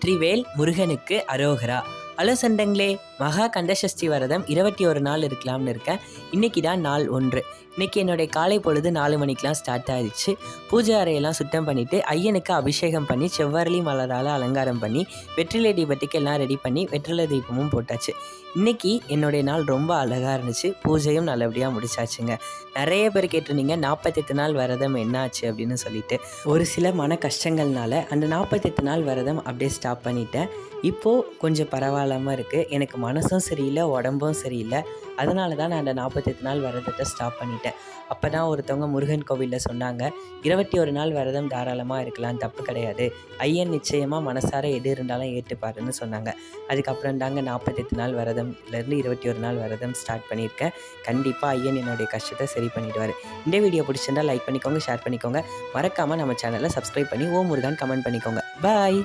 வெற்றிவேல் முருகனுக்கு அரோகரா. ஹலோ சொந்தங்களே, மகா கந்தசஷ்டி விரதம் 21 நாள் இருக்கலாம்னு இருக்கேன். இன்றைக்கி தான் நாள் 1. இன்றைக்கி என்னுடைய காலை பொழுது 4 மணிக்கெலாம் ஸ்டார்ட் ஆகிடுச்சு. பூஜை அறையெல்லாம் சுத்தம் பண்ணிவிட்டு ஐயனுக்கு அபிஷேகம் பண்ணி செவ்வரளி மலரால் அலங்காரம் பண்ணி வெற்றிலை தீபத்துக்கு எல்லாம் ரெடி பண்ணி வெற்றிலை தீபமும் போட்டாச்சு. இன்றைக்கி என்னுடைய நாள் ரொம்ப அழகாக இருந்துச்சு. பூஜையும் நல்லபடியாக முடிச்சாச்சுங்க. நிறைய பேர் கேட்டிருந்தீங்க 48 நாள் விரதம் என்னாச்சு அப்படின்னு சொல்லிட்டு. ஒரு சில மன கஷ்டங்கள்னால அந்த 48 நாள் விரதம் அப்படியே ஸ்டாப் பண்ணிட்டேன். இப்போது கொஞ்சம் பரவாயில்லாமல் இருக்குது. எனக்கு மனசும் சரியில்லை, உடம்பும் சரியில்லை. அதனால தான் நான் அந்த 48 நாள் விரதத்தை ஸ்டாப் பண்ணிட்டேன். அப்போ தான் ஒருத்தவங்க முருகன் கோவிலில் சொன்னாங்க, 21 நாள் விரதம் தாராளமாக இருக்கலாம், தப்பு கிடையாது. ஐயன் நிச்சயமாக மனசார எது இருந்தாலும் ஏற்றுப்பாருன்னு சொன்னாங்க. அதுக்கப்புறம் தாங்க 48 நாள் விரதம்லேருந்து 21 நாள் விரதம் ஸ்டார்ட் பண்ணியிருக்கேன். கண்டிப்பாக ஐயன் என்னுடைய கஷ்டத்தை சரி பண்ணிவிடுவார். இந்த வீடியோ பிடிச்சிருந்தால் லைக் பண்ணிக்கோங்க, ஷேர் பண்ணிக்கோங்க. மறக்காமல் நம்ம சேனலை சப்ஸ்கிரைப் பண்ணி ஓ முருகன் கமெண்ட் பண்ணிக்கோங்க. பாய்.